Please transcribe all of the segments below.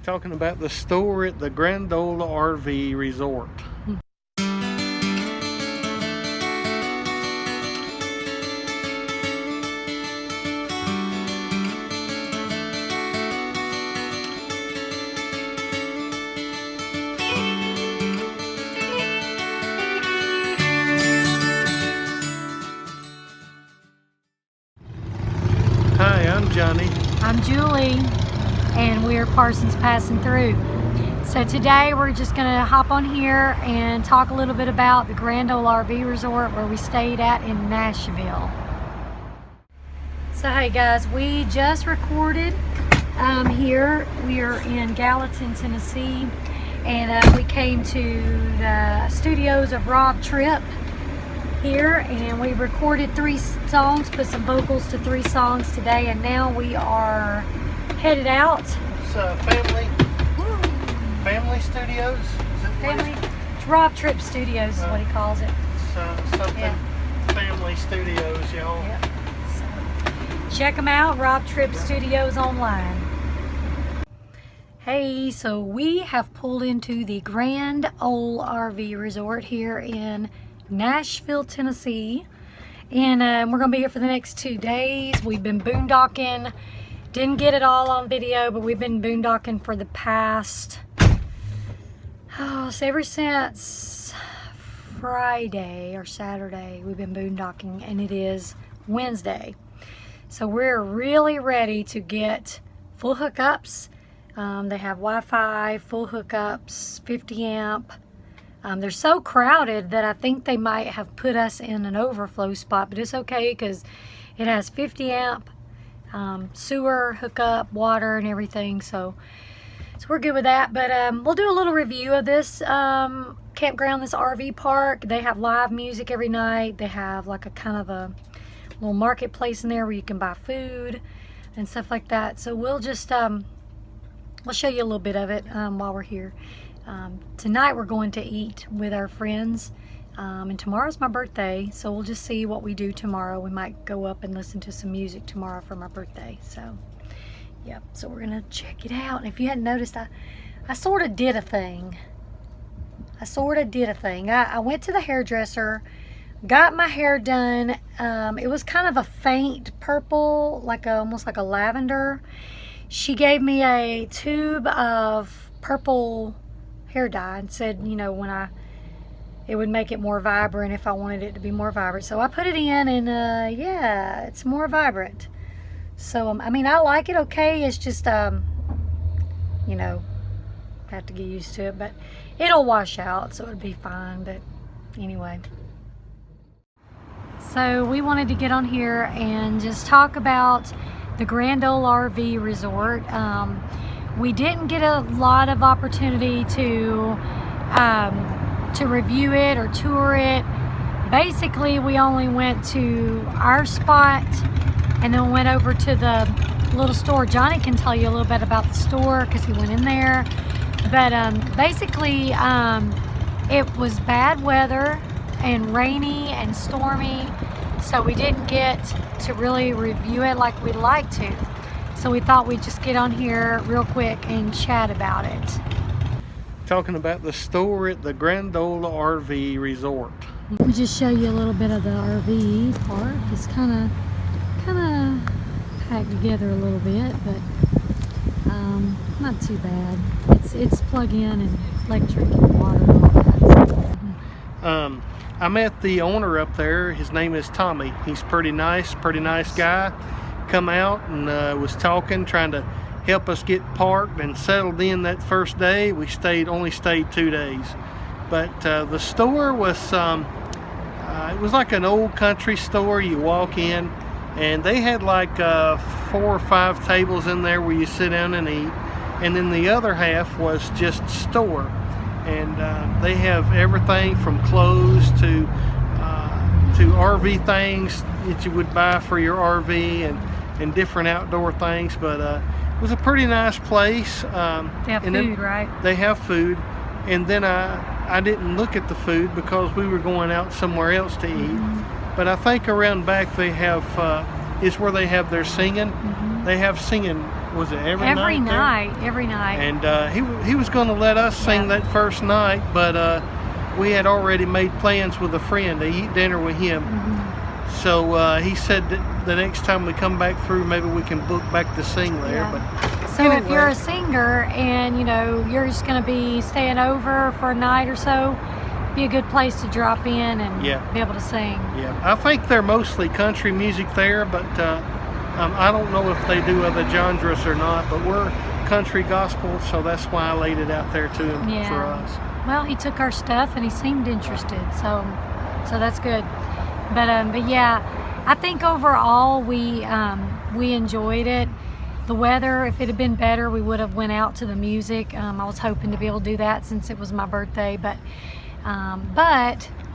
Talking about the store at the Grand Ole RV Resort. Hi, I'm Johnny. I'm Julie, and we're Parsons passing through. So today we're just gonna hop on here and talk a little bit about the Grand Ole RV Resort where we stayed at in Nashville. So hey guys, we just recorded here. We are in Gallatin, Tennessee, and we came to the studios of Rob Tripp here, and we recorded 3 songs, put some vocals to 3 songs today, and now we are headed out. It's family studios. Is it Family, it's Rob Tripp Studios is what he calls it. Something family studios, y'all. Yep. So, check them out, Rob Tripp Studios online. Hey, so we have pulled into the Grand Ole RV Resort here in Nashville, Tennessee, and we're gonna be here for the next 2 days. We've been boondocking, didn't get it all on video, but we've been boondocking for the past so ever since Friday or Saturday we've been boondocking, and it is Wednesday, so we're really ready to get full hookups. They have Wi-Fi, full hookups, 50 amp. They're so crowded that I think they might have put us in an overflow spot, but it's okay because it has 50 amp sewer hookup, water, and everything. So we're good with that. But we'll do a little review of this campground, this RV park. They have live music every night. They have like a kind of a little marketplace in there where you can buy food and stuff like that. So we'll just we'll show you a little bit of it while we're here. Tonight we're going to eat with our friends, and tomorrow's my birthday, so we'll just see what we do tomorrow. We might go up and listen to some music tomorrow for my birthday. So yep, so we're gonna check it out. And if you hadn't noticed, I sort of did a thing. I went to the hairdresser, got my hair done. It was kind of a faint purple, almost like a lavender. She gave me a tube of purple hair dye and said, you know, it would make it more vibrant if I wanted it to be more vibrant. So I put it in, and yeah, it's more vibrant. So I mean, I like it okay. It's just you know, have to get used to it, but it'll wash out, so it'll be fine. But anyway, so we wanted to get on here and just talk about the Grand Ole RV Resort. We didn't get a lot of opportunity to review it or tour it. Basically, we only went to our spot and then went over to the little store. Johnny can tell you a little bit about the store because he went in there. But basically, it was bad weather and rainy and stormy, so we didn't get to really review it like we'd like to. So we thought we'd just get on here real quick and chat about it. Talking about the store at the Grand Ole RV Resort. We'll just show you a little bit of the RV park. It's kind of packed together a little bit, but not too bad. It's plug-in and electric and water and all that. So. I met the owner up there. His name is Tommy. He's pretty nice guy. Come out and was talking, trying to help us get parked and settled in that first day. We only stayed 2 days, but the store was it was like an old country store. You walk in and they had like 4 or 5 tables in there where you sit down and eat, and then the other half was just store, and they have everything from clothes to RV things that you would buy for your RV and different outdoor things. But it was a pretty nice place. They have food, right? They have food. And then I didn't look at the food because we were going out somewhere else to eat. But I think around back they have is where they have their singing. They have singing was it every Every night? night, every night. And he was going to let us sing that first night, but we had already made plans with a friend to eat dinner with him. So he said that the next time we come back through, maybe we can book back to sing there. Yeah. But so anyway, if you're a singer and you know you're just going to be staying over for a night or so, be a good place to drop in and be able to sing. Yeah, I think they're mostly country music there, but I don't know if they do other genres or not. But we're country gospel, so that's why I laid it out there to him for us. Well, he took our stuff and he seemed interested, so that's good. But yeah, I think overall we enjoyed it. The weather, if it had been better, we would have went out to the music. I was hoping to be able to do that since it was my birthday, but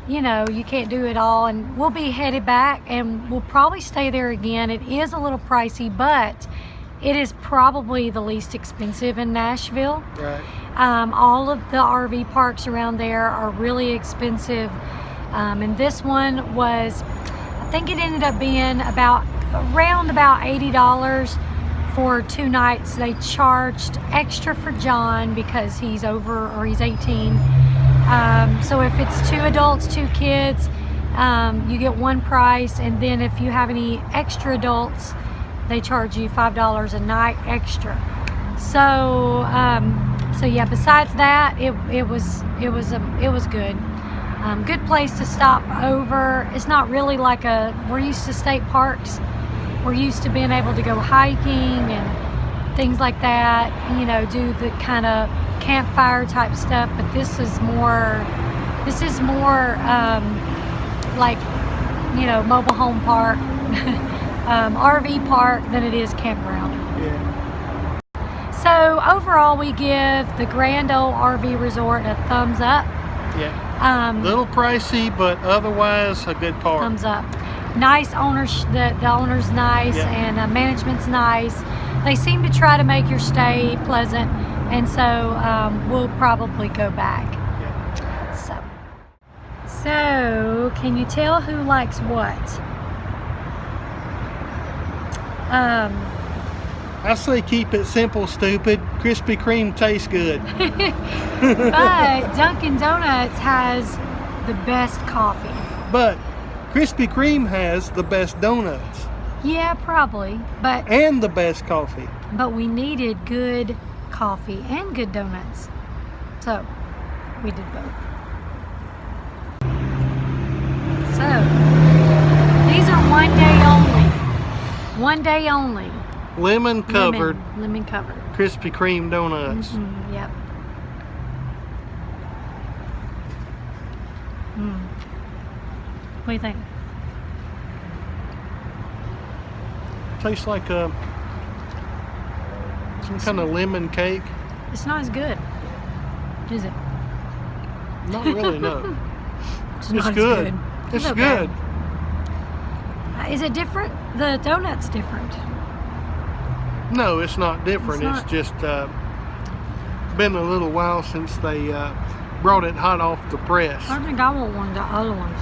you know, you can't do it all, and we'll be headed back and we'll probably stay there again. It is a little pricey, but it is probably the least expensive in Nashville. Right. All of the RV parks around there are really expensive, and this one was, I think it ended up being around about $80 for 2 nights. They charged extra for John because he's over, or he's 18. So if it's 2 adults, 2 kids, you get one price, and then if you have any extra adults, they charge you $5 a night extra. So yeah, besides that, it was good. Good place to stop over. It's not really like we're used to state parks. We're used to being able to go hiking and things like that, you know, do the kind of campfire type stuff, but this is more like, you know, mobile home park, RV park than it is campground. Yeah. So overall, we give the Grand Ole RV Resort a thumbs up. Yeah. Little pricey, but otherwise a good park. Thumbs up. Nice owners. The owner's nice, and management's nice. They seem to try to make your stay pleasant, and so we'll probably go back. Yeah. So can you tell who likes what? I say keep it simple, stupid. Krispy Kreme tastes good. But Dunkin' Donuts has the best coffee. But Krispy Kreme has the best donuts. Yeah, probably. And the best coffee. But we needed good coffee and good donuts. So we did both. So these are 1 day only. 1 day only. Lemon covered. Lemon covered. Krispy Kreme donuts. Yep. What do you think? Tastes like some kind of lemon cake. It's not as good, is it? Not really, no. It's good. It's okay. good. Is it different? The donut's different. No, it's not different. It's It's just been a little while since they brought it hot off the press. I think I want one of the other ones.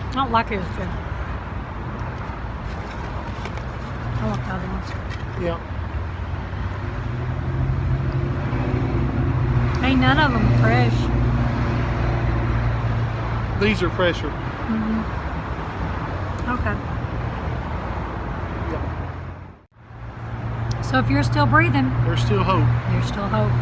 I don't like it as good. I want the other ones. Yeah. Ain't none of them fresh. These are fresher. Okay. Yeah. So if you're still breathing, There's still hope. there's still hope.